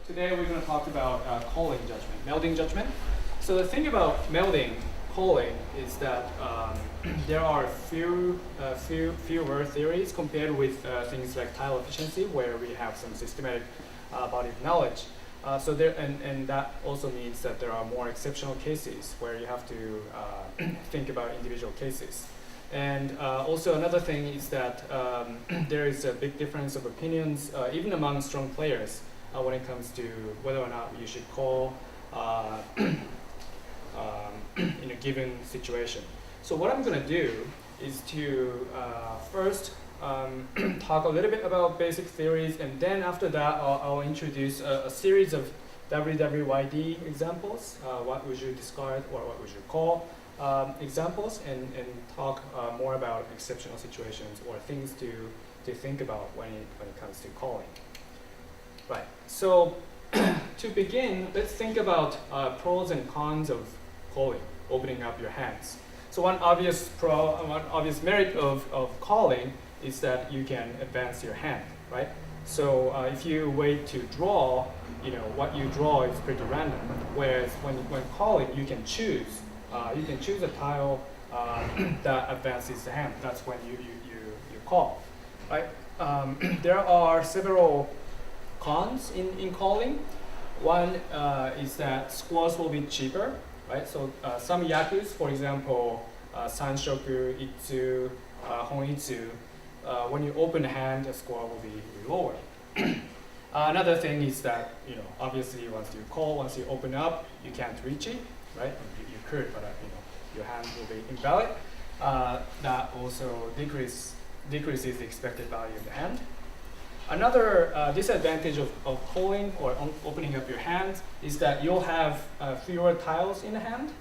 today we're going to talk about calling judgment, melding judgment. So the thing about melding, calling, is that there are fewer theories compared with things like tile efficiency, where we have some systematic body of knowledge. And that also means that there are more exceptional cases where you have to think about individual cases. And also another thing is that there is a big difference of opinions, even among strong players, when it comes to whether or not you should call in a given situation. So what I'm going to do is to first talk a little bit about basic theories, and then after that I'll introduce a series of WWYD examples, what would you discard or what would you call examples, and talk more about exceptional situations or things to think about when it comes to calling. Right, so to begin, let's think about pros and cons of calling, opening up your hands. So one obvious merit of calling is that you can advance your hand, right? So if you wait to draw, what you draw is pretty random. Whereas when calling, you can choose a tile that advances the hand. That's when you call, right? There are several cons in calling. One is that scores will be cheaper, right? So some yakus, for example, Sanshoku, Itsu, Honitsu, when you open the hand, the score will be lower. Another thing is that, obviously once you open up, you can't reach it, right? You could, but your hand will be invalid. That also decreases the expected value of the hand. Another disadvantage of calling or opening up your hand is that you'll have fewer tiles in the hand.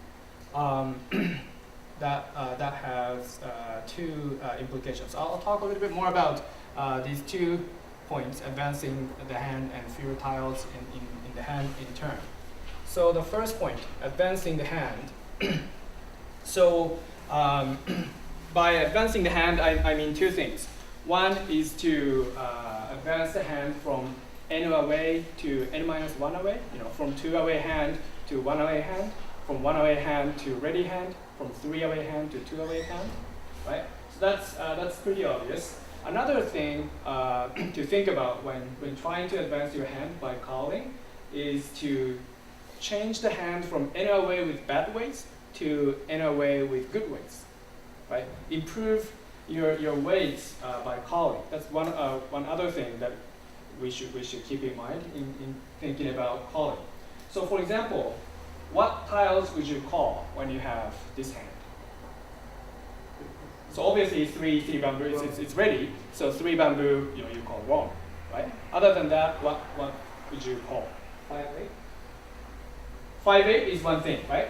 That has two implications. I'll talk a little bit more about these 2 points, advancing the hand and fewer tiles in the hand in turn. So the first point, advancing the hand. So by advancing the hand, I mean 2 things. One is to advance the hand from n away to n-1 away, from 2 away hand to 1 away hand, from 1 away hand to ready hand, from 3 away hand to 2 away hand, right? So that's pretty obvious. Another thing to think about when trying to advance your hand by calling is to change the hand from n away with bad weights to n away with good weights, right? Improve your weights by calling. That's one other thing that we should keep in mind in thinking about calling. So for example, what tiles would you call when you have this hand? So obviously three bamboo, it's ready. So 3 bamboo, you call wrong, right? Other than that, what would you call? 5-8. 5-8 is one thing, right?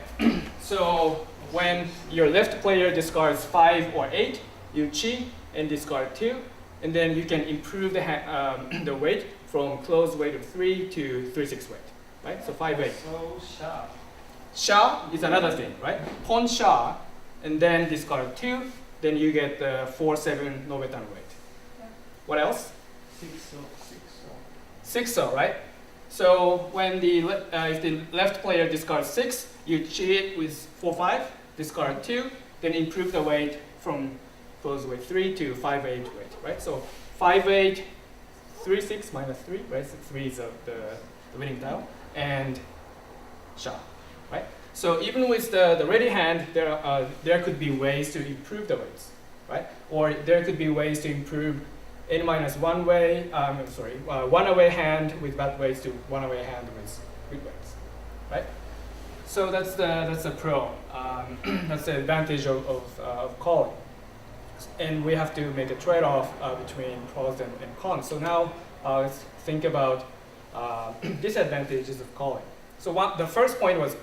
So when your left player discards 5 or 8, you cheat and discard 2, and then you can improve the weight from closed weight of 3 to 3-6 weight, right? So 5-8. So sharp. Sha is another thing, right? Pawn sha, and then discard 2, then you get the 4-7 no betan weight. Yeah. What else? 6-0. 6-0, right? So when if the left player discards 6, you cheat with 4-5, discard 2, then improve the weight from closed weight 3 to 5-8 weight, right? So 5-8, 3-6 minus 3, right? So 3 is the winning tile, and sha, right? So even with the ready hand, there could be ways to improve the weights, right? Or there could be ways to improve n-1 way, 1 away hand with bad weights to 1 away hand with good weights, right? So that's the pro. That's the advantage of calling. And we have to make a trade-off between pros and cons. So now let's think about disadvantages of calling. So the first point was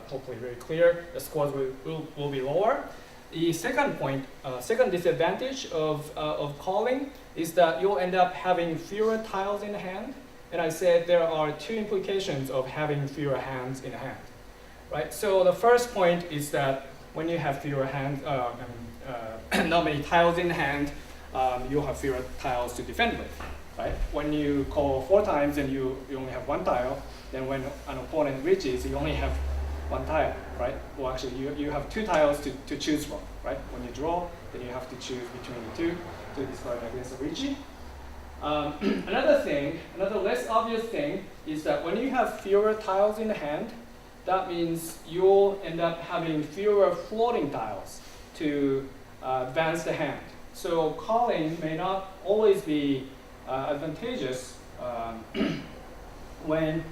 hopefully very clear. The scores will be lower. The second point, second disadvantage of calling is that you'll end up having fewer tiles in the hand. And I said there are 2 implications of having fewer hands in the hand, right? So the first point is that when you have fewer hands, not many tiles in hand, you'll have fewer tiles to defend with, right? When you call 4 times and you only have 1 tile, then when an opponent reaches, you only have 1 tile, right? Well, actually, you have 2 tiles to choose from, right? When you draw, then you have to choose between the 2 to discard against a Riichi. Another less obvious thing is that when you have fewer tiles in the hand, that means you'll end up having fewer floating tiles to advance the hand. So calling may not always be advantageous when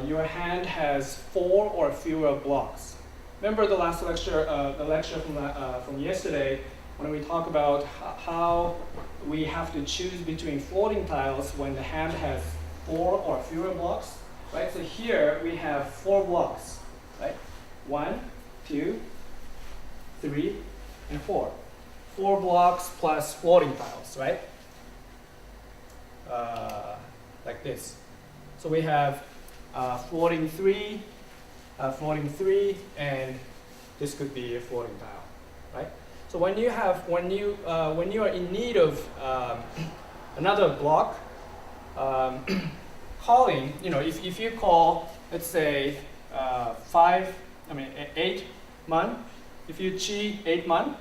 your hand has 4 or fewer blocks. Remember the last lecture, the lecture from yesterday, when we talk about how we have to choose between floating tiles when the hand has 4 or fewer blocks, right? So here we have 4 blocks, right? 1, 2, 3, and 4. 4 blocks plus floating tiles, right? Like this. So we have floating 3, and this could be a floating tile, right? So when you are in need of another block, calling, if you call, let's say 8 man, if you chi 8 man,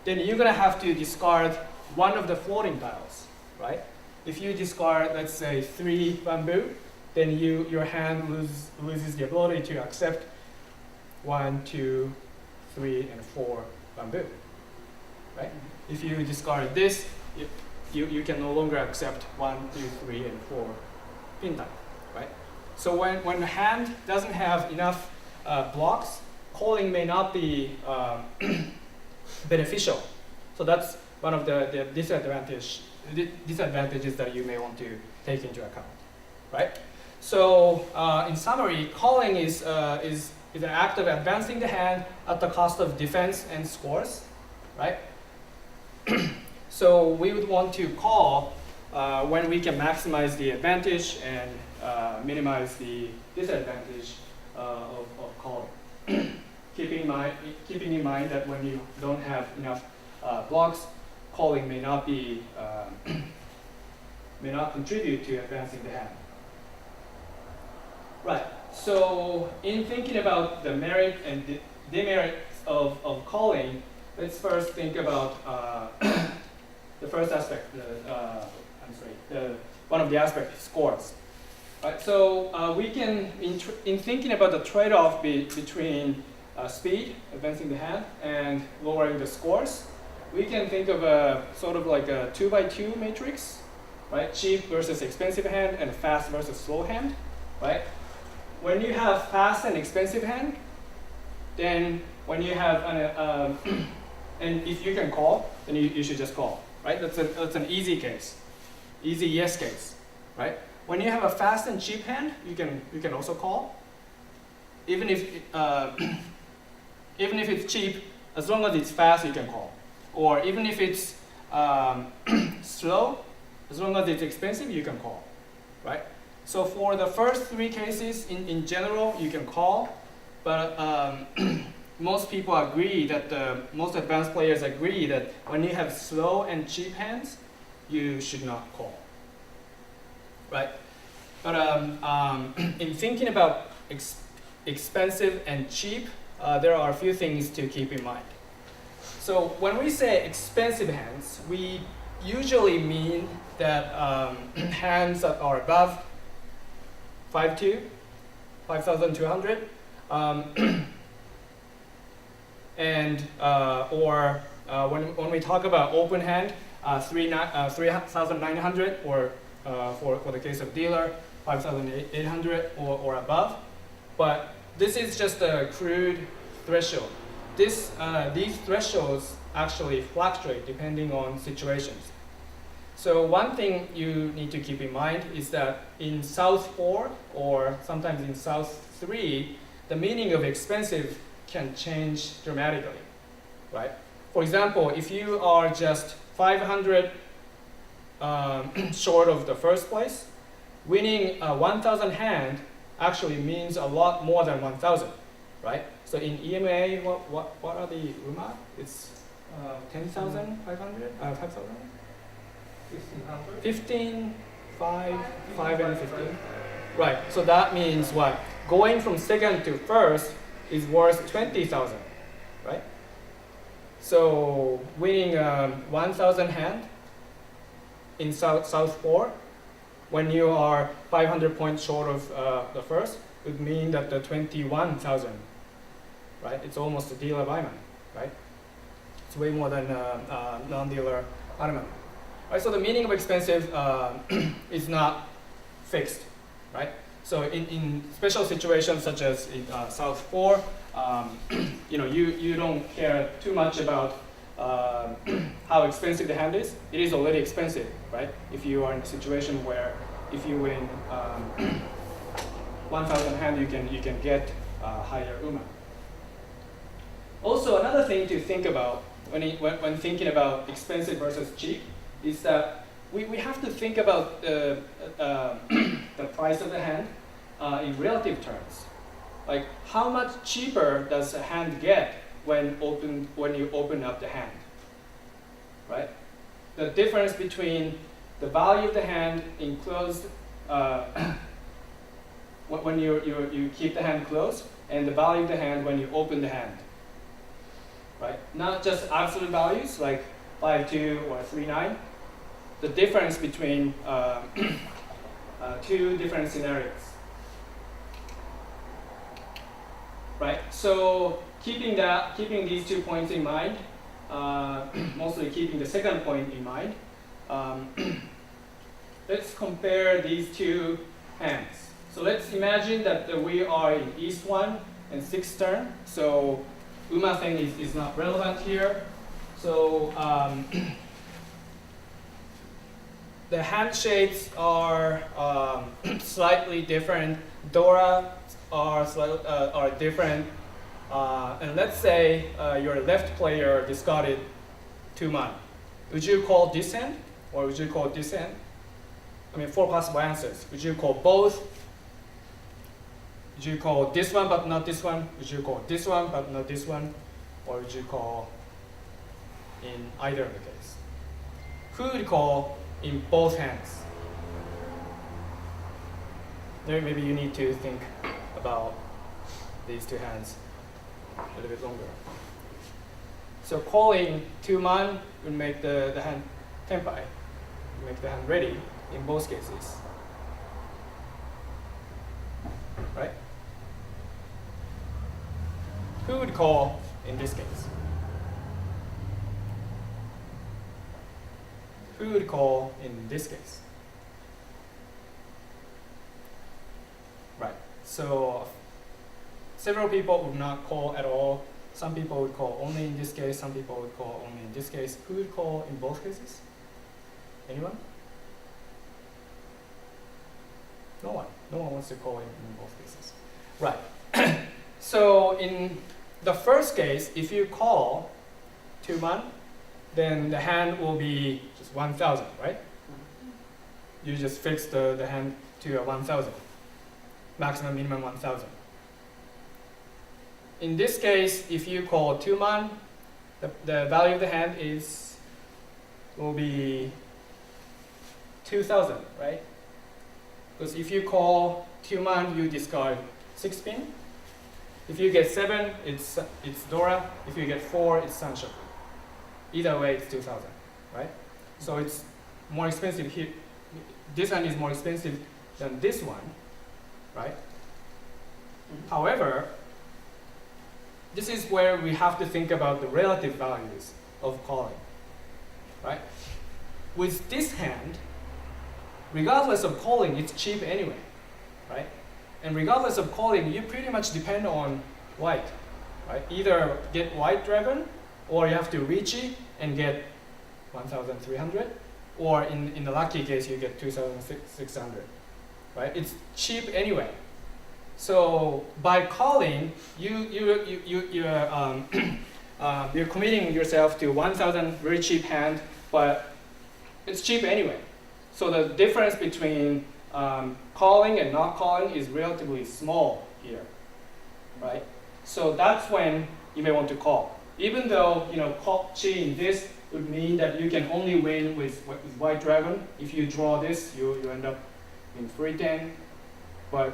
then you're gonna have to discard one of the floating tiles, right? If you discard, let's say 3 bamboo, then your hand loses the ability to accept 1, 2, 3, and 4 bamboo, right? If you discard this, you can no longer accept 1, 2, 3, and 4 pin tile, right? So when the hand doesn't have enough blocks, calling may not be beneficial. So that's one of the disadvantages that you may want to take into account, right? So in summary, calling is an act of advancing the hand at the cost of defense and scores, right? So we would want to call when we can maximize the advantage and minimize the disadvantage of calling. Keeping in mind that when you don't have enough blocks, calling may not contribute to advancing the hand. Right. So in thinking about the merit and demerits of calling, let's first think about the first aspect. One of the aspects, scores. Right. So we can, in thinking about the trade-off between speed, advancing the hand, and lowering the scores, we can think of a sort of like a 2x2 matrix, right? Cheap versus expensive hand and fast versus slow hand, right? When you have fast and expensive hand, then when you have and if you can call, then you should just call, right? That's an easy case, easy yes case, right? When you have a fast and cheap hand, you can also call, even if it's cheap, as long as it's fast, you can call. Or even if it's slow, as long as it's expensive, you can call, right? So for the first 3 cases, in general, you can call, but most people agree that most advanced players agree that when you have slow and cheap hands, you should not call, right? But in thinking about expensive and cheap, there are a few things to keep in mind. So when we say expensive hands, we usually mean that hands that are above 5,200, 5,200, and or when we talk about open hand, 3,900, or for the case of dealer, 5,800 or above. But this is just a crude threshold. These thresholds actually fluctuate depending on situations. So one thing you need to keep in mind is that in South 4 or sometimes in South 3, the meaning of expensive can change dramatically, right? For example, if you are just 500 short of the first place, winning a 1,000 hand actually means a lot more than 1,000, right? So in EMA, what are the UMA? It's 10,500, 5,000? 1,500. 5 and 15. Right, so that means what? Going from second to first is worth 20,000, right? So winning 1,000 hand in South 4, when you are 500 points short of the first, would mean that the 21,000, right? It's almost a dealer buyman, right? It's way more than non-dealer automatic. Right, so the meaning of expensive is not fixed, right? So in special situations such as in South 4, you don't care too much about how expensive the hand is. It is already expensive, right? If you are in a situation where if you win 1,000 hand, you can get higher UMA. Also, another thing to think about when thinking about expensive versus cheap is that we have to think about the price of the hand in relative terms. Like, how much cheaper does a hand get when you open up the hand, right? The difference between the value of the hand in closed, when you keep the hand closed, and the value of the hand when you open the hand, right? Not just absolute values like 5-2 or 3-9. The difference between two different scenarios. Right, so keeping these 2 points in mind, mostly keeping the second point in mind, let's compare these two hands. So let's imagine that we are in East 1 and 6th turn. So UMA thing is not relevant here. So the hand shapes are slightly different. Dora are different. And let's say your left player discarded 2 man. Would you call this hand or would you call this hand? I mean, 4 possible answers. Would you call both? Would you call this one but not this one? Would you call this one but not this one? Or would you call in either of the case? Who would call in both hands? Maybe you need to think about these 2 hands a little bit longer. So calling 2 man would make the hand tenpai, make the hand ready in both cases, right? Who would call in this case? Who would call in this case? Right, so several people would not call at all. Some people would call only in this case, some people would call only in this case. Who would call in both cases? Anyone? No one. No one wants to call in both cases. Right. So in the first case, if you call 2 man, then the hand will be just 1,000, right? You just fix the hand to a 1,000. Maximum, minimum 1,000. In this case, if you call 2 man, the value of the hand will be 2,000, right? Because if you call 2 man, you discard 6 pin. If you get 7, it's Dora. If you get 4, it's Sancho. Either way, it's 2,000, right? So it's more expensive here. This hand is more expensive than this one, right? However, this is where we have to think about the relative values of calling, right? With this hand, regardless of calling, it's cheap anyway, right? And regardless of calling, you pretty much depend on white, right? Either get white dragon, or you have to Riichi and get 1,300, or in the lucky case, you get 2,600, right? It's cheap anyway. So by calling, you're committing yourself to 1,000 very cheap hand, but it's cheap anyway. So the difference between calling and not calling is relatively small here, right? So that's when you may want to call. Even though, call chi in this would mean that you can only win with white dragon. If you draw this, you end up in 3-10. But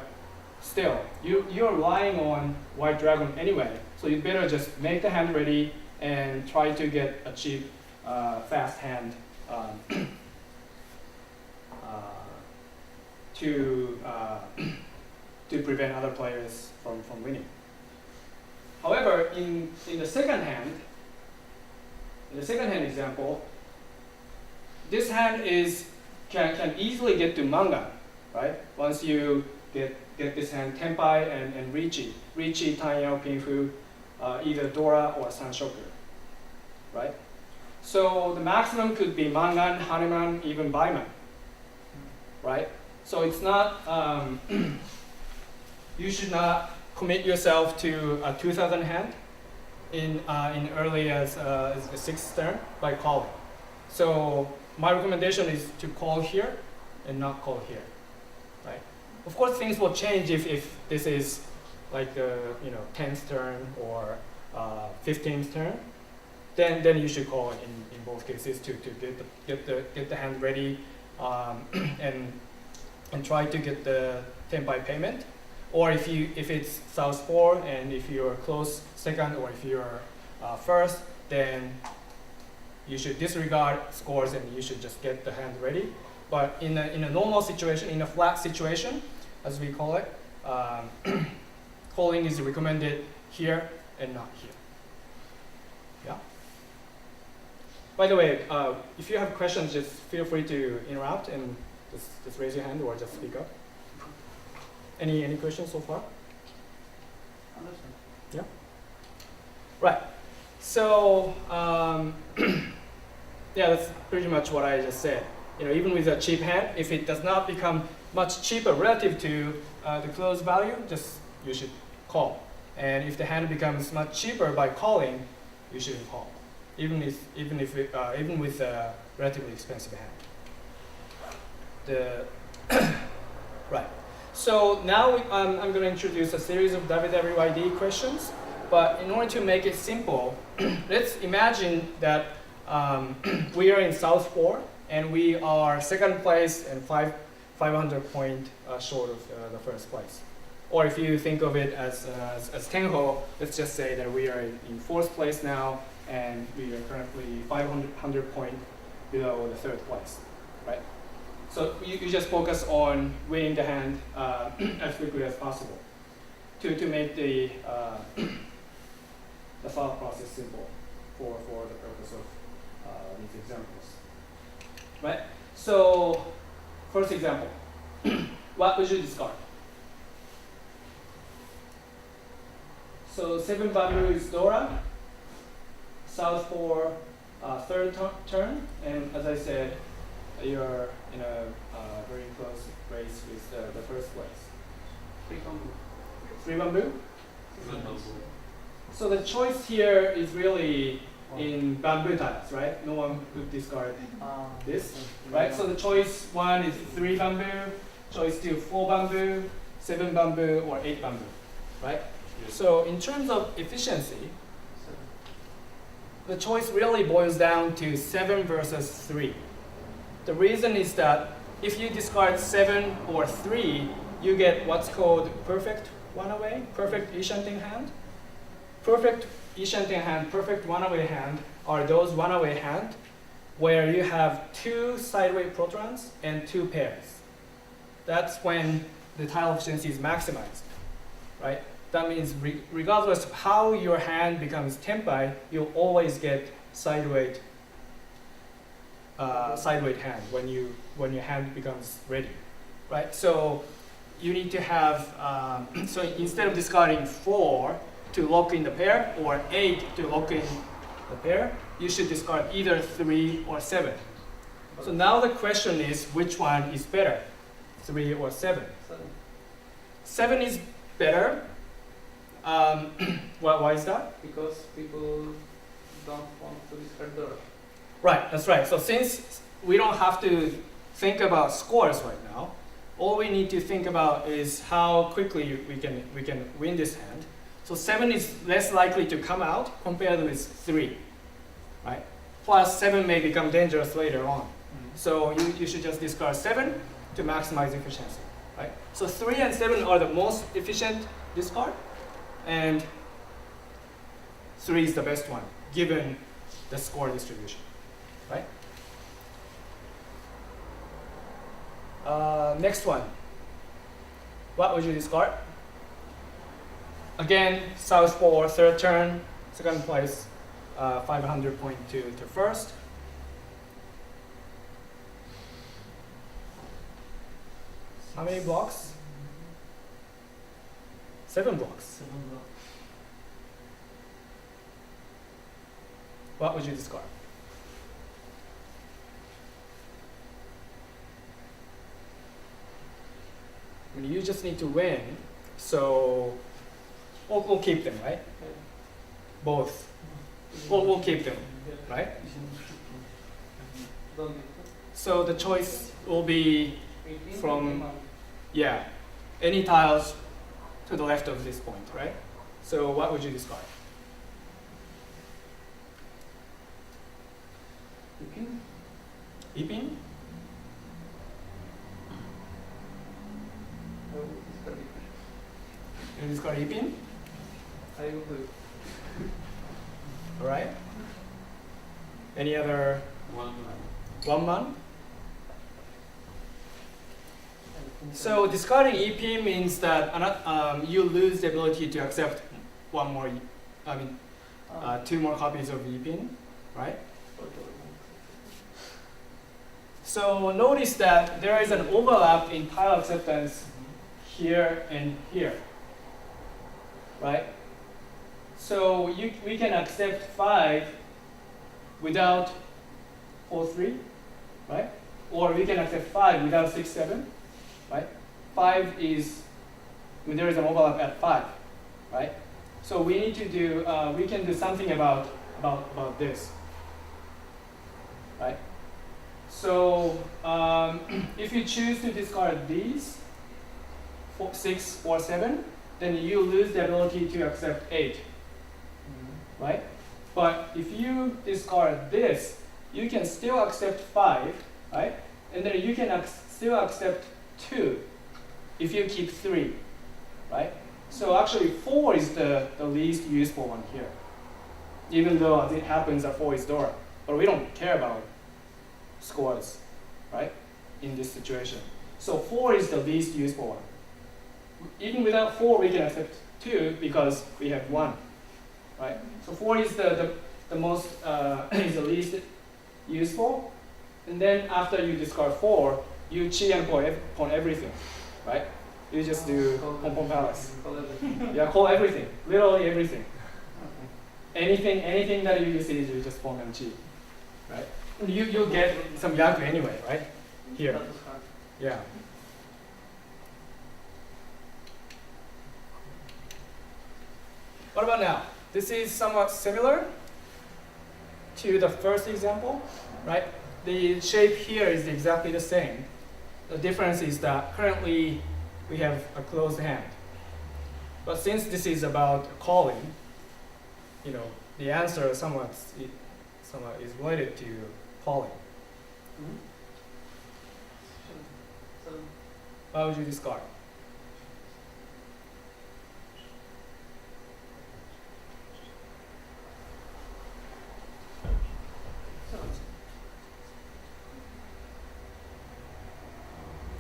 still, you're relying on white dragon anyway. So you better just make the hand ready and try to get a cheap, fast hand to prevent other players from winning. However, in the second hand example, this hand can easily get to Mangan, right? Once you get this hand Tenpai and Riichi, Tanyao, Pinfu, either Dora or Sanshoku, right? So the maximum could be Mangan, Hanuman, even Baiman, right? So it's not, you should not commit yourself to a 2000 hand in early as the 6th turn by calling. So my recommendation is to call here and not call here, right? Of course, things will change if this is like the 10th turn or 15th turn. Then you should call in both cases to get the hand ready and try to get the Tenpai payment. Or if it's South 4 and if you're close second or if you're first, then you should disregard scores and you should just get the hand ready. But in a normal situation, in a flat situation, as we call it, calling is recommended here and not here. Yeah. By the way, if you have questions, just feel free to interrupt and just raise your hand or just speak up. Any questions so far? Yeah. Right. So yeah, that's pretty much what I just said. Even with a cheap hand, if it does not become much cheaper relative to the close value, you should call. And if the hand becomes much cheaper by calling, you shouldn't call, even with a relatively expensive hand. Right. So now I'm going to introduce a series of WWID questions. But in order to make it simple, let's imagine that we are in South 4 and we are second place and 500 points short of the first place. Or if you think of it as Tenho, let's just say that we are in 4th place now and we are currently 500 points below the 3rd place, right? So you just focus on winning the hand as quickly as possible to make the thought process simple for the purpose of these examples, right? So first example, what would you discard? So 7 bamboo is Dora, South 4 3rd turn, and as I said, you're in a very close race with the first place. 3 bamboo. 3 bamboo? 3 bamboo. So the choice here is really in bamboo types, right? No one would discard this, right? So the choice 1 is 3 bamboo, choice 2 4 bamboo, 7 bamboo, or 8 bamboo, right? Yes. So in terms of efficiency, the choice really boils down to 7 versus 3. The reason is that if you discard 7 or 3, you get what's called perfect one-away, perfect Ishanting hand. Perfect Ishanting hand, perfect one-away hand are those one-away hand where you have 2 sideway protrons and 2 pairs. That's when the tile efficiency is maximized, right? That means regardless of how your hand becomes tenpai, you'll always get sideweight hand when your hand becomes ready, right? So you need to have so instead of discarding 4 to lock in the pair or 8 to lock in the pair, you should discard either 3 or 7. So now the question is, which one is better, 3 or 7? 7 is better. Why is that? Because people don't want to discard Dora. Right, that's right. So since we don't have to think about scores right now, all we need to think about is how quickly we can win this hand. So 7 is less likely to come out compared with 3, right? plus 7 may become dangerous later on. So you should just discard 7 to maximize efficiency, right? So 3 and 7 are the most efficient discard, and 3 is the best one, given the score distribution, right? Next one. What would you discard? Again, southpaw, third turn, second place, 500 point to first. How many blocks? 7 blocks. What would you discard? I mean, you just need to win, so we'll keep them, right? Both. We'll keep them, right? So the choice will be from, yeah, any tiles to the left of this point, right? So what would you discard? Ipin? You discard Ipin? I will do it. All right. Any other? One man? So discarding EP means that you lose the ability to accept one more, two more copies of EPIN, right? So notice that there is an overlap in tile acceptance here and here, right? So we can accept 5 without 4-3, right? Or we can accept 5 without 6-7, right? 5 is, there is an overlap at 5, right? So we need to do, we can do something about this, right? So if you choose to discard these, 6 or 7, then you lose the ability to accept 8, right? But if you discard this, you can still accept 5, right? And then you can still accept 2 if you keep 3, right? So actually 4 is the least useful one here, even though it happens that 4 is Dora. But we don't care about scores, right, in this situation. So 4 is the least useful one. Even without 4, we can accept 2 because we have 1, right? So 4 is the most, is the least useful. And then after you discard 4, you chi and pawn everything, right? You just do Pom Palace. Yeah, call everything, literally everything. Anything that you see, you just pawn and chi, right? You'll get some yaku anyway, right? Here. Yeah. What about now? This is somewhat similar to the first example, right? The shape here is exactly the same. The difference is that currently we have a closed hand. But since this is about calling, the answer somewhat is related to calling. What would you discard?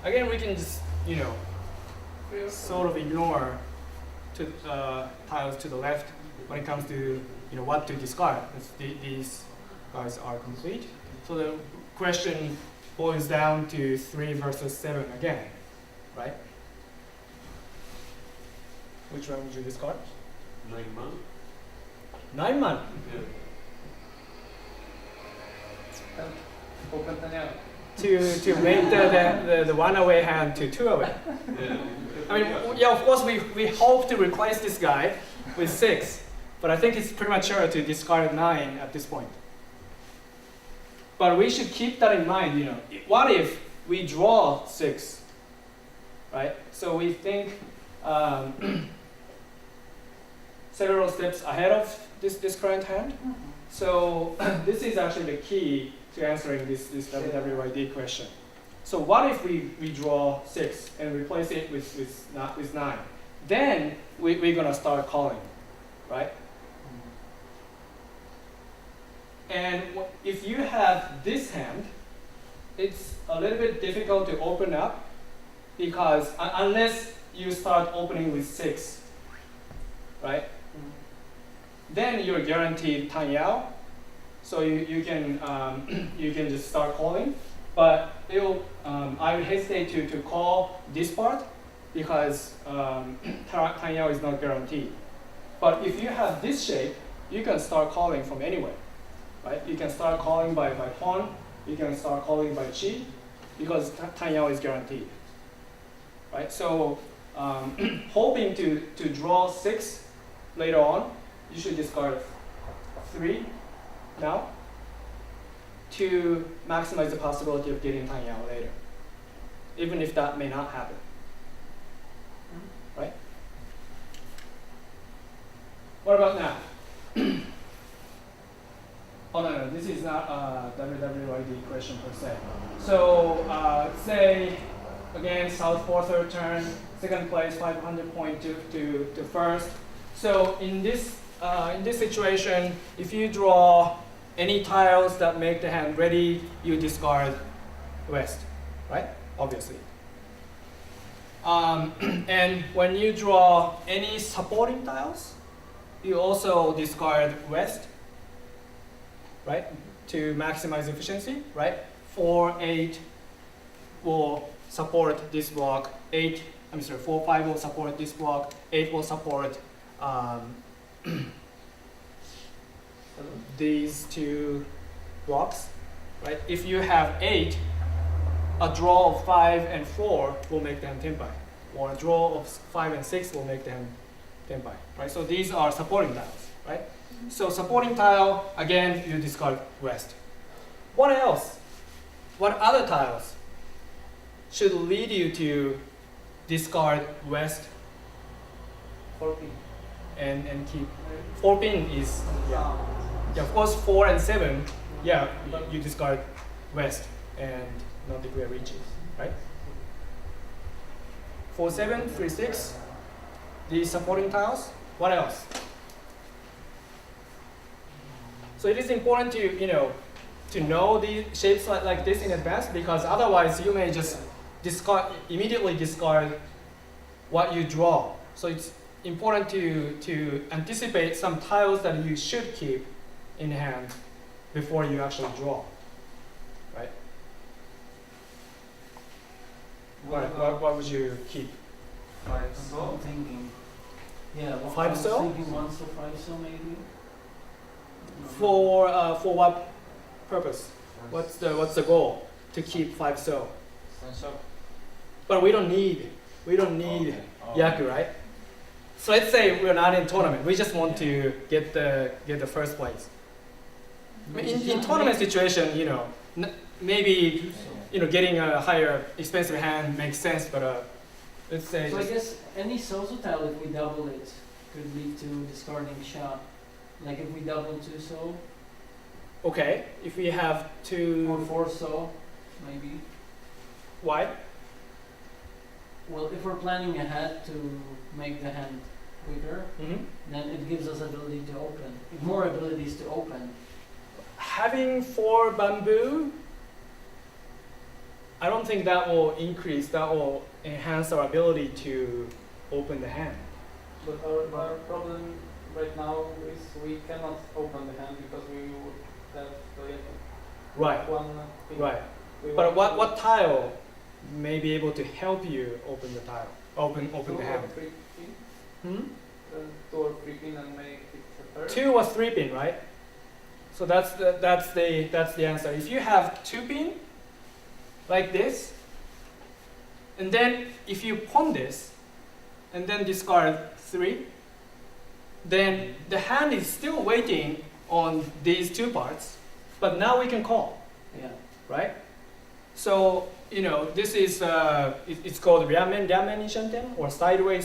Again, we can just, sort of ignore tiles to the left when it comes to, what to discard. These guys are complete. So the question boils down to 3 versus 7 again, right? Which one would you discard? 9 man. 9 man. Yeah. To make the 1 away hand to 2 away. Yeah. I mean, yeah, of course we hope to replace this guy with 6, but I think it's premature to discard 9 at this point. But we should keep that in mind, What if we draw 6, right? So we think several steps ahead of this current hand. So this is actually the key to answering this WWYD question. So what if we draw 6 and replace it with 9? Then we're going to start calling, right? And if you have this hand, it's a little bit difficult to open up because unless you start opening with 6, right? Then you're guaranteed Tan Yao, so you can you can just start calling. But I would hesitate to call this part because Tan Yao is not guaranteed. But if you have this shape, you can start calling from anywhere, right? You can start calling by pawn, you can start calling by chi, because Tan Yao is guaranteed, right? So hoping to draw 6 later on, you should discard 3 now to maximize the possibility of getting Tan Yao later, even if that may not happen, right? What about now? Oh no, this is not a WWYD question per se. So say again, South 4 third turn, second place 500 point to first. So in this situation, if you draw any tiles that make the hand ready, you discard west, right? Obviously. And when you draw any supporting tiles, you also discard west, right? To maximize efficiency, right? 4, 8 will support this block. 4, 5 will support this block. 8 will support these 2 blocks, right? If you have 8, a draw of 5 and 4 will make them tenpai, or a draw of 5 and 6 will make them tenpai, right? So these are supporting tiles, right? So supporting tile, again, you discard west. What else? What other tiles should lead you to discard west 14. and keep 4 pin is of course 4 and 7, you discard west and not declare Riichi, right? 4, 7, 3, 6, the supporting tiles. What else? So it is important to know the shapes like this in advance, because otherwise you may just immediately discard what you draw. So it's important to anticipate some tiles that you should keep in hand before you actually draw, right? What would you keep? 5 I'm so. thinking. Yeah, well, 5 I was so? thinking 1 so 5 so maybe. For what purpose? What's the goal? To keep 5 so. But we don't need Yaku, right? So let's say we're not in tournament. We just want to get the first place. I mean, in tournament situation, maybe getting a higher expensive hand makes sense, but let's say. So I guess any so-so tile, if we double it, could lead to discarding shot. Like if we double 2 so, Okay, if we have or 2 4 so, maybe. why? Well, if we're planning ahead to make the hand bigger, Mm-hmm. then it gives us ability to open, more abilities to open. Having 4 bamboo, I don't think that will enhance our ability to open the hand. But our problem right now is we cannot open the hand because we would have Right, one thing. right. We But want what tile may be able to help you open the tile, open to the hand? 3 pin, Hmm? 2 or 3 pin and make it a third. 2 or 3 pin, right? So that's the answer. If you have 2 pin, like this, and then if you pawn this, and then discard 3, then the hand is still waiting on these 2 parts, but now we can call, Yeah. right? So this is it's called Ryamen Ishanten, or sideweight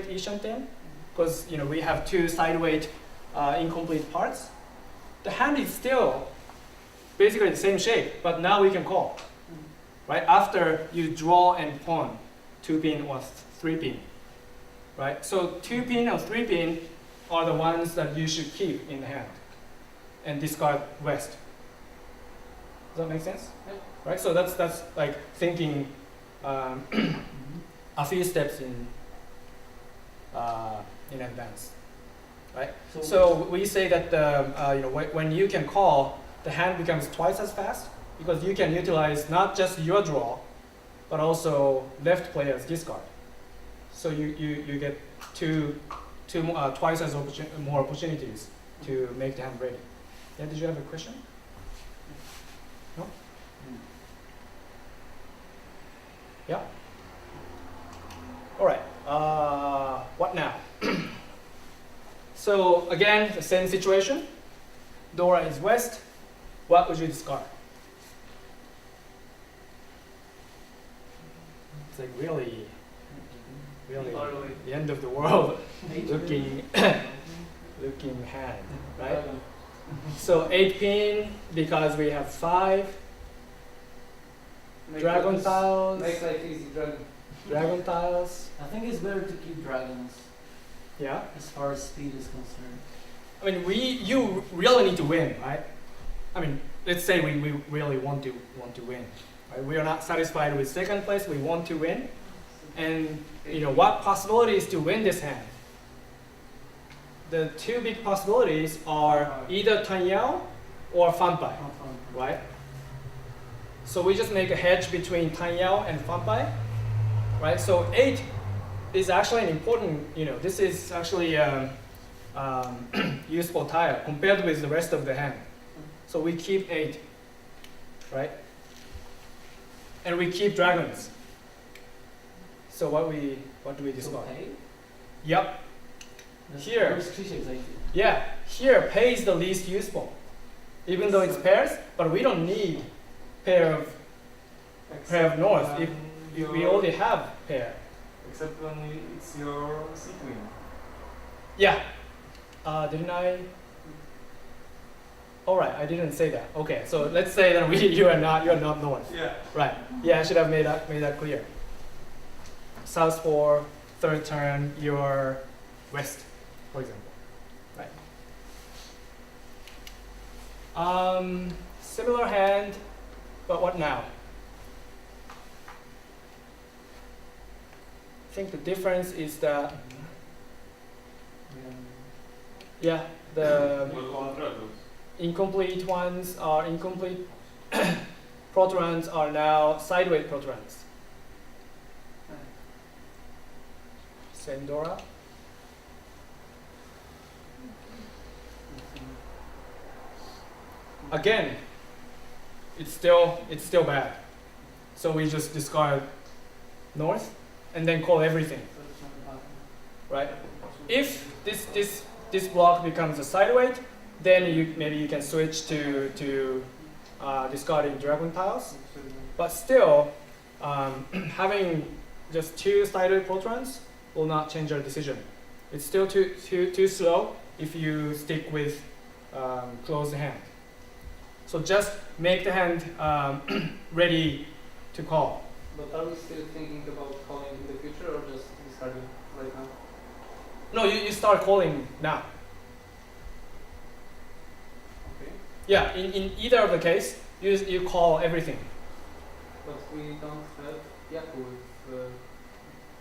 Ishanten, because we have 2 sideweight incomplete parts. the hand is still basically the same shape, but now we can call, right? After you draw and pawn 2-pin or 3-pin, right? So 2-pin or 3-pin are the ones that you should keep in the hand and discard west. Does that make sense? Yep. Right. So that's like thinking a few steps in advance, right? So we say that when you can call, the hand becomes twice as fast because you can utilize not just your draw, but also left player's discard. So you get twice as more opportunities to make the hand ready. Yeah. Did you have a question? No. Yeah. All right. What now? So again, the same situation. Dora is west. What would you discard? It's like really the end of the world looking hand, right? So 8-pin because we have 5. Dragon tiles. Make life easy, dragon. Dragon tiles. I think it's better to keep dragons Yeah. as far as speed is concerned. I mean, you really need to win, right? I mean, let's say we really want to win. Right? We are not satisfied with second place. We want to win, and what possibilities to win this hand? The 2 big possibilities are either Tanyao or Fanpai, right? So we just make a hedge between Tanyao and Fanpai, right? So 8 is actually an important, this is actually useful tile compared with the rest of the hand. So we keep 8, right? And we keep dragons. So what do we discard? So Yep. Here. Where's cliches like it? Yeah. Here, pay is the least useful, even though it's pairs. But we don't need pair of north if we already have pair. Except when it's your C-queen. Yeah. Didn't I? All right, I didn't say that. Okay, so let's say that you are not north. Yeah. Right. Yeah, I should have made that clear. South 4, third turn, you're west, for example. Right. Similar hand, but what now? I think the difference is that the incomplete ones are incomplete. Protrons are now sideways protrons. Sendora. Again, it's still bad. So we just discard north and then call everything. Right? If this block becomes a sideweight, then maybe you can switch to discarding dragon tiles. But still, having just 2 sideweight protrons will not change our decision. It's still too slow if you stick with close the hand. So just make the hand ready to call. But are we still thinking about calling in the future or just discarding right now? No, you start calling now. Okay. Yeah, in either of the case, you call everything. But we don't have Yaku with...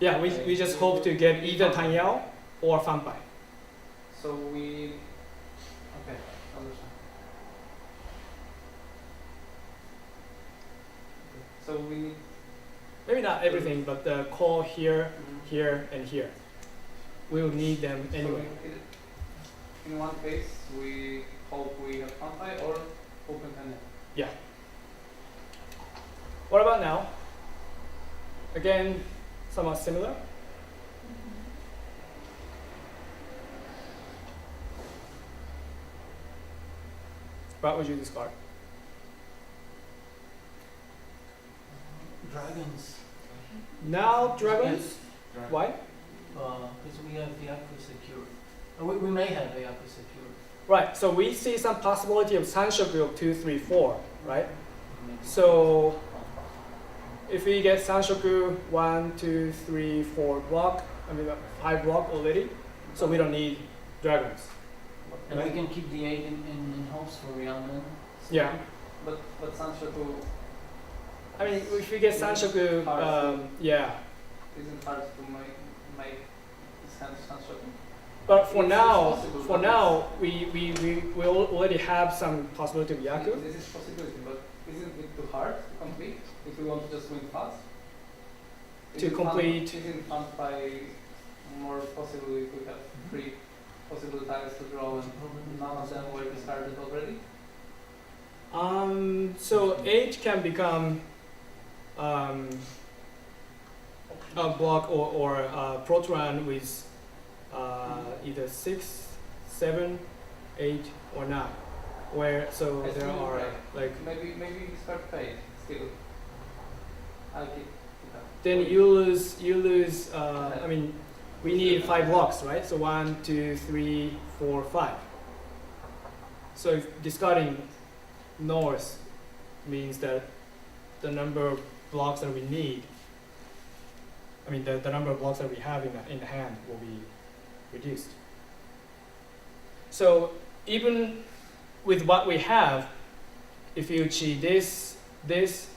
Yeah, we just hope to get either Tanyao or Fanpai. So we... Okay, understand. Okay. So we need... Maybe not everything, but the call here, here, and here. We'll need them anyway. So in one case, we hope we have Fanpai or open Tanya. Yeah. What about now? Again, somewhat similar. What would you discard? Dragons. Now dragons. Why? Because we have Yaku secure. We may have Yaku secure. Right, so we see some possibility of sanshoku of 2, 3, 4, right? So if we get sanshoku 1, 2, 3, 4 block, 5 block already, so we don't need dragons. And we can keep the 8 in hopes for real men. Yeah. But Sanshoku I mean, if we get sanshoku, yeah. isn't hard to make Sanshoku. But for It's now, possible, but we already have some possibility of yaku. This is possibility, but isn't it too hard to complete if we want to just win fast? To complete. Isn't fun by more possible if we have 3 possible tiles to draw and none of them were discarded already? So 8 can become a block or a proton with either 6, 7, 8, or 9. Where so I there still are right. like Maybe discard fate still. I'll keep it up. then you lose. I mean, we need 5 blocks, right? So 1, 2, 3, 4, 5. So if discarding north means that the number of blocks that we need, I mean the number of blocks that we have in the hand will be reduced. So even with what we have, if you cheat this,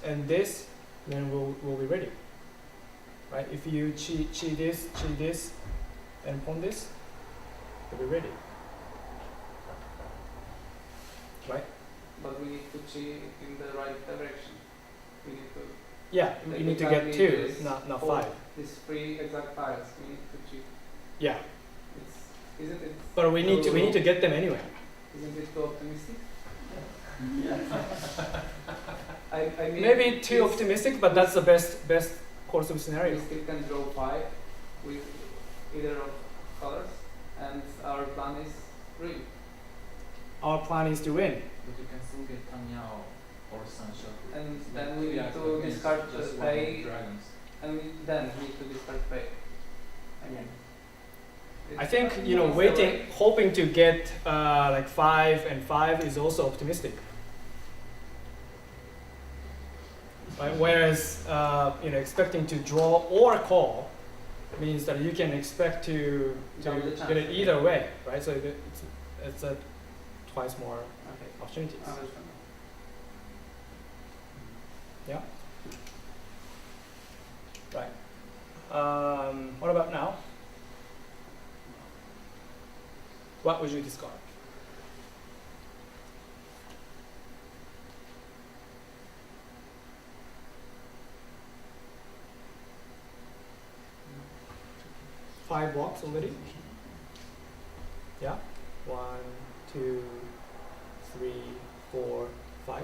and this, then we'll be ready. Right? If you cheat this, and pawn this, we'll be ready. Right? But we need to cheat in the right direction. We need to Yeah, Like you need to we get can 2, leave this not four. 5. these 3 exact tiles. We need to cheat. Yeah, Isn't it? but we need to get them anyway. Isn't it too optimistic? I mean, Maybe too this- optimistic, but that's the best course of scenario. We still can draw 5 with either of colors, and our plan is green. Our plan is to win. But you can still get Tanyao or Sanshoku. And then we Yeah, need to against discard the just one of the pay, dragons. and then we need to discard pay. I mean, I it's- think it's the waiting, way- hoping to get like 5 and 5 is also optimistic. Right? Whereas expecting to draw or call means that you can expect to Double the get chance. it either way, right? So it's a twice more Okay. opportunities. Understand. Yeah. Right. What about now? What would you discard? Five blocks already? Yeah? 1, 2, 3, 4, 5.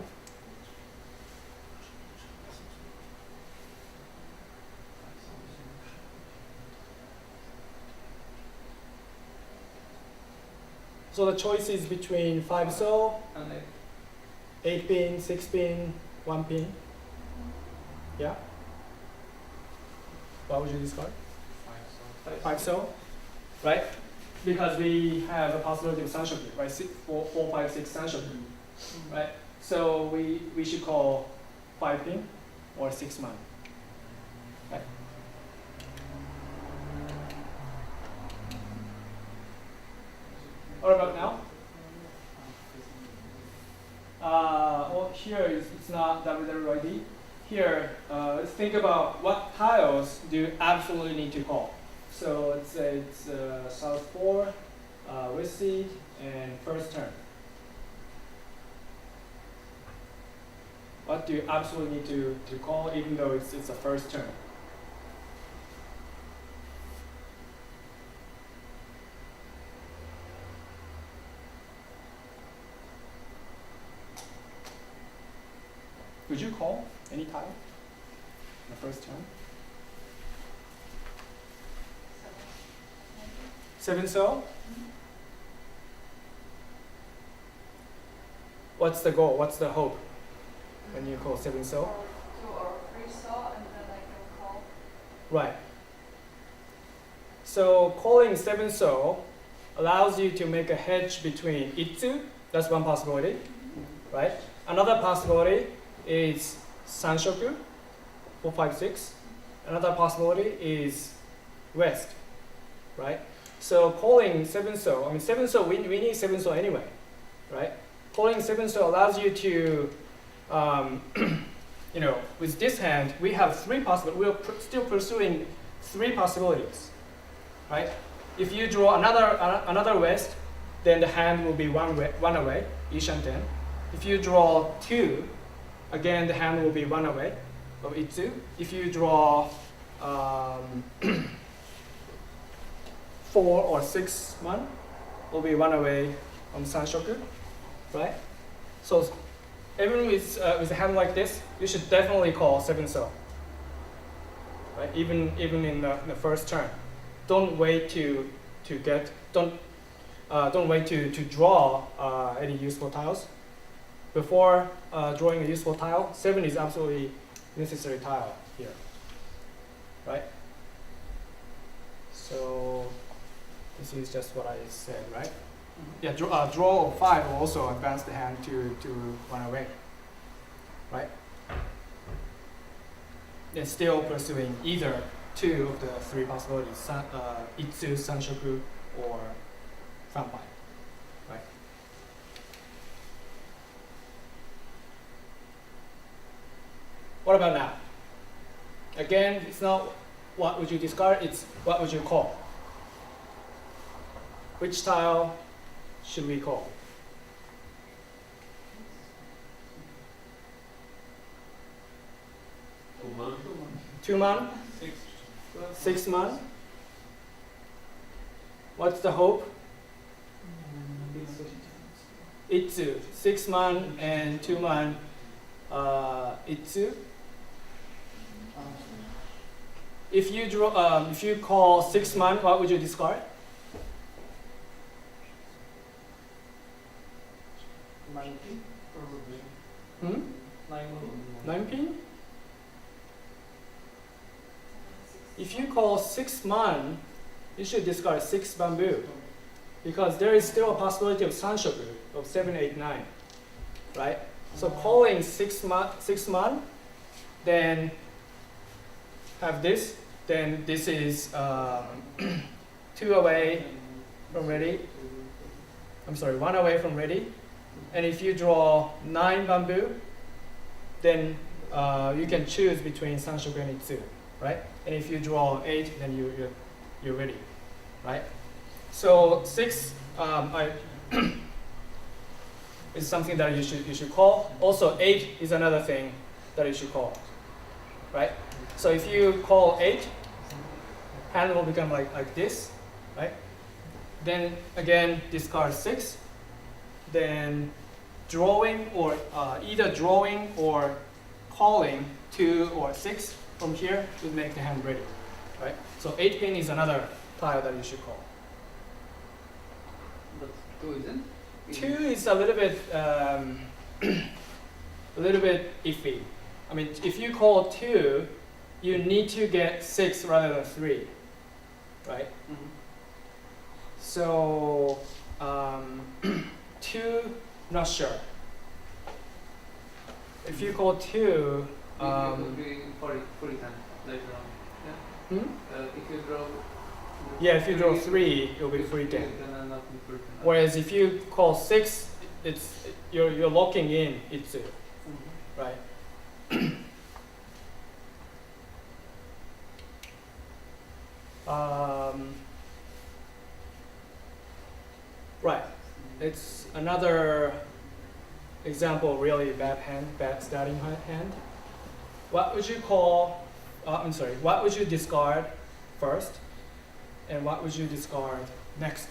So the choice is between 5 so, And 8 pin, 6 pin, 1 pin. Yeah? What would you discard? 5 so, right? Because we have a possibility of sanshoku, right? 4, 5, 6 sanshoku, right? So we should call 5 pin or 6 man. Right? What about now? Well, here it's not WWID. Here, let's think about what tiles do you absolutely need to call. So let's say it's South 4, West Seed, and first turn. What do you absolutely need to call even though it's a first turn? Would you call any tile in the first turn? 7 so? What's the goal? What's the hope when you call 7 so? 2 or 3 saw, and then I can call. Right. So calling 7 so allows you to make a hedge between itsu. That's one possibility, right? Another possibility is sanshoku, 4, 5, 6. Another possibility is west, right? So calling 7-so, I mean 7-so, we need 7-so anyway, right? Calling 7-so allows you to, you know, with this hand, we have 3 possibilities. We're still pursuing 3 possibilities, right? If you draw another west, then the hand will be one away, ishanten. If you draw 2, again the hand will be one away of itsu. If you draw 4 or 6 man, will be one away on sanshoku, right? So even with a hand like this, you should definitely call 7-so, right? Even in the first turn, don't wait to draw any useful tiles. Before drawing a useful tile, 7 is absolutely necessary tile here, right? So this is just what I said, right? Yeah, draw of 5 will also advance the hand to one away, right? Then still pursuing either 2 of the 3 possibilities, itsu, sanshoku, or fanpai, right? What about now? Again, it's not what would you discard, it's what would you call. Which tile should we call? 2 man? 6 man? What's the hope? Itsu. 6 man and 2 man itsu. If you call 6 man, what would you discard? 9 probably. 9 pin? If you call 6 man, you should discard 6 bamboo, because there is still a possibility of sanshoku of 7, 8, 9, right? So calling 6 man, then have this, then this is 2 away from ready. I'm sorry, 1 away from ready. And if you draw 9 bamboo, then you can choose between sanshoku and itsu, right? And if you draw 8, then you're ready, right? So 6 is something that you should call. Also 8 is another thing that you should call, right? So if you call 8, hand will become like this, right? Then again discard 6. Then drawing or either drawing or calling 2 or 6 from here will make the hand ready, right? So 8 pin is another tile that you should call. But 2 isn't? 2 is a little bit iffy. I mean, if you call 2, you need to get 6 rather than 3, right? Mm-hmm. So 2, not sure. If you call 2, It will be 40 times later on. Yeah. If you draw. Yeah, if you draw 3, it will be free 10. Then end up in 40. Whereas if you call 6, you're locking in itsu, right? Right. It's another example, really bad starting hand. What would you call? What would you discard first, and what would you discard next?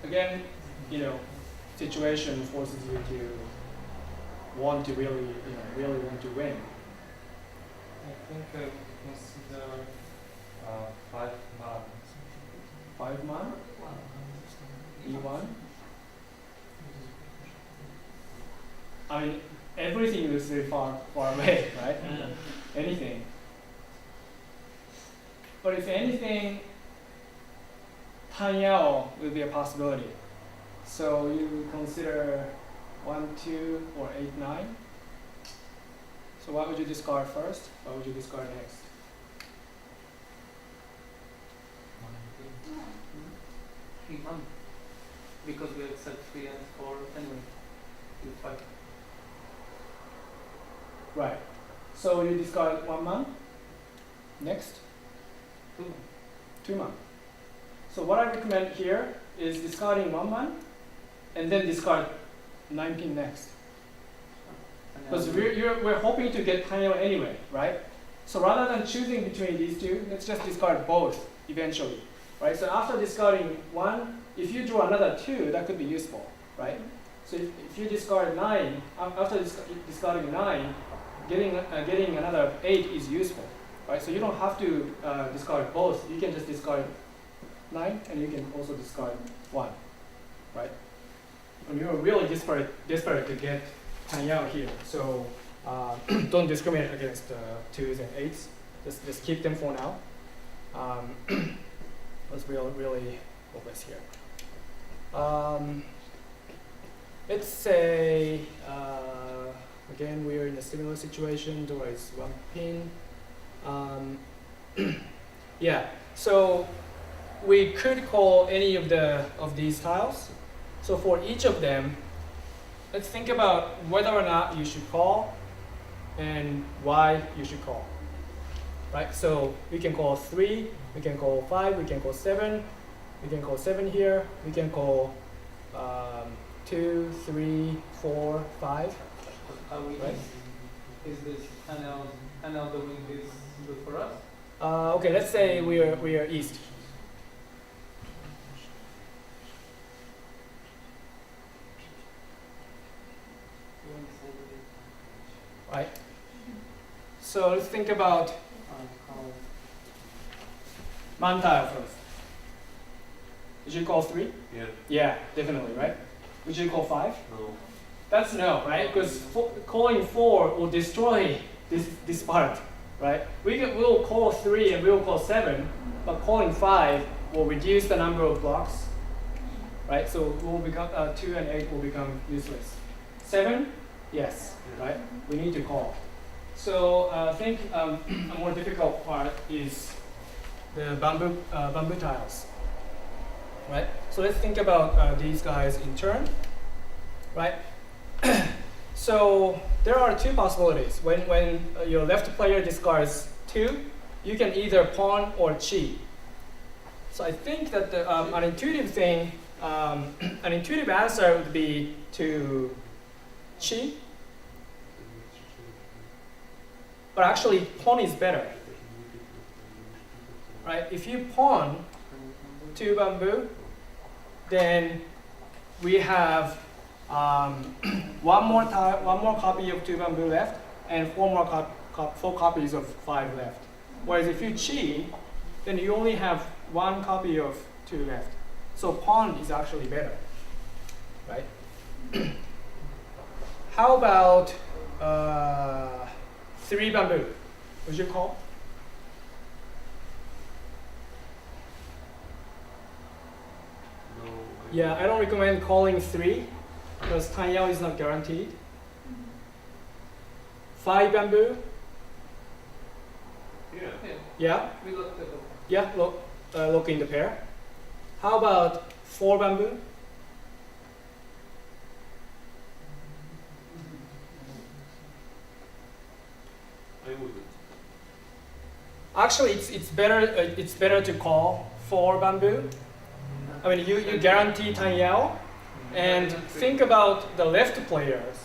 Again, situation forces you to want to really want to win. I think I consider 5 man. 5 man, E1. I mean, everything looks very far away, right? Anything. But if anything, Tanyao will be a possibility. So you consider 1, 2, or 8, 9. So what would you discard first? What would you discard next? 3, 1. Because we accept 3 and 4 anyway. 2, 5. Right. So you discard 1 man. Next? 2. 2 man. So what I recommend here is discarding 1 man and then discard 19 next. Because we're hoping to get Tanyao anyway, right? So rather than choosing between these two, let's just discard both eventually, right? So after discarding 1, if you draw another 2, that could be useful, right? So if you discard 9, after discarding 9, getting another 8 is useful, right? So you don't have to discard both. You can just discard 9, and you can also discard 1, right? And you're really desperate to get Tanyao here. So don't discriminate against 2s and 8s. Just keep them for now. Let's really focus here. Let's say again we're in a similar situation. Door is 1 pin. Yeah. So we could call any of these tiles. So for each of them, let's think about whether or not you should call and why you should call. Right? So we can call 3, we can call 5, we can call 7, we can call 7 here, we can call 2, 3, 4, 5. Are we Right? Is this Tanyao doing this good for us? Okay, let's say we are east. Right. So let's think about man tile first. Would you call 3? Yeah. Yeah, definitely, right? Would you call 5? No. That's no, right? Because calling 4 will destroy this part, right? We'll call 3 and we'll call 7, but calling 5 will reduce the number of blocks, right? So will become 2 and 8 will become useless. 7, yes, right? We need to call. So I think a more difficult part is the bamboo tiles, right? So let's think about these guys in turn, right? So there are 2 possibilities. When your left player discards 2, you can either pawn or cheat. So I think that an intuitive thing, an intuitive answer would be to cheat. But actually, pawn is better, right? If you pawn 2 bamboo, then we have one more copy of 2 bamboo left, and 4 copies of 5 left. Whereas if you cheat, then you only have 1 copy of 2 left. So pawn is actually better, right? How about 3 bamboo? Would you call? No. Yeah, I don't recommend calling 3 because Tanyao is not guaranteed. 5 bamboo? Yeah. Yeah. Yeah, We looked at it. yeah. Look in the pair. How about 4 bamboo? I wouldn't. Actually, it's better to call 4 bamboo. I mean, you guarantee Tanyao, and think about the left players.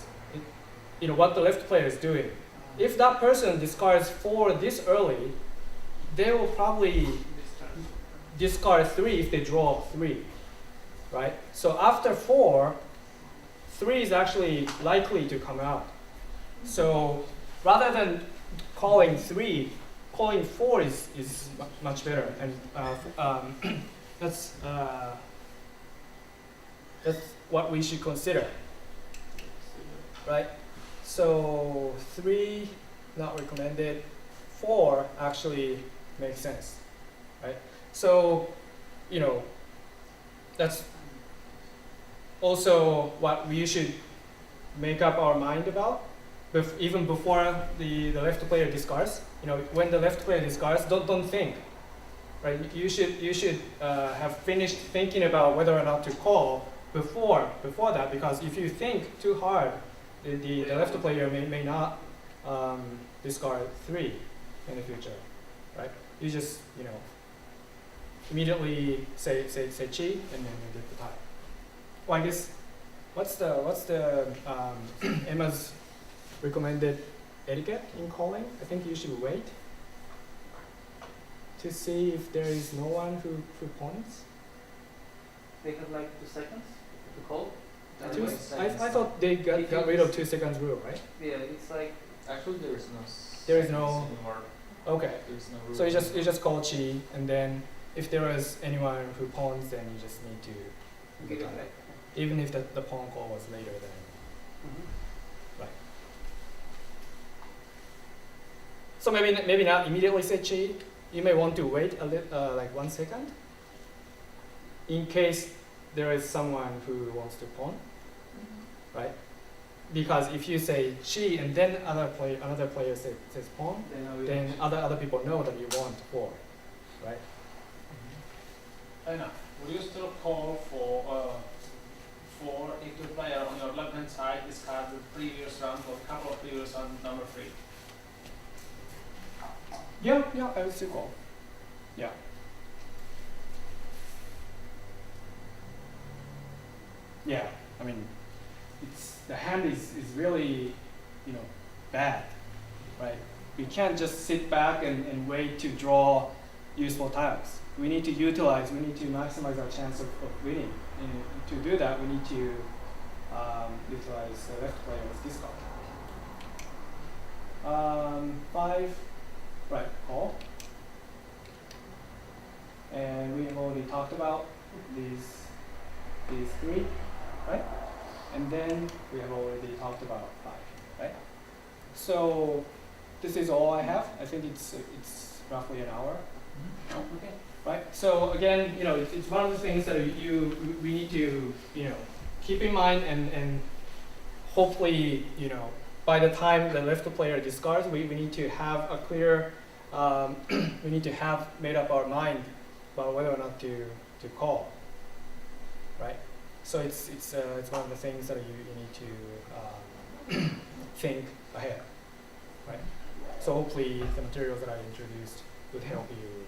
You know what the left player is doing. If that person discards 4 this early, they will probably discard 3 if they draw 3, right? So after 4, 3 is actually likely to come out. So rather than calling 3, calling 4 is much better, and that's what we should consider. right? So 3 not recommended, 4 actually makes sense, right? So, you know, that's also what we should make up our mind about, even before the left player discards. You know, when the left player discards, don't think, right? You should have finished thinking about whether or not to call before that, because if you think too hard, the left player may not discard 3 in the future, right? You just, you know, immediately say chi and then you get the tie. Well, I guess what's the Emma's recommended etiquette in calling? I think you should wait to see if there is no one who points. They have like 2 seconds to call. I thought they got rid of 2 seconds rule, right? Yeah, it's like Actually, there is no. There is seconds no- anymore. Okay. There is no rule. So you just call chi, and then if there is anyone who pawns, then you just need to give the it tie. back. Even if the pawn call was later than. Mhm. So maybe not immediately say chi. You may want to wait a little, like 1 second, in case there is someone who wants to pawn, right? Because if you say chi and then another player says pawn, then other people know that you want 4, right? Daina, would you still call for if the player on your left hand side discards the previous round or a couple of previous round number 3? Yeah, I would still call. Yeah. Yeah, I mean, the hand is really, you know, bad, right? We can't just sit back and wait to draw useful tiles. We need to maximize our chance of winning. And to do that, we need to utilize the left player's discard. 5, right, call. And we have already talked about these 3, right? And then we have already talked about 5, right? So this is all I have. I think it's roughly an hour. Okay. Right. So again, you know, it's one of the things that we need to, you know, keep in mind, and hopefully, you know, by the time the left player discards, we need to have a clear, we need to have made up our mind about whether or not to call. Right. So it's one of the things that you need to think ahead. Right. So hopefully the materials that I introduced would help you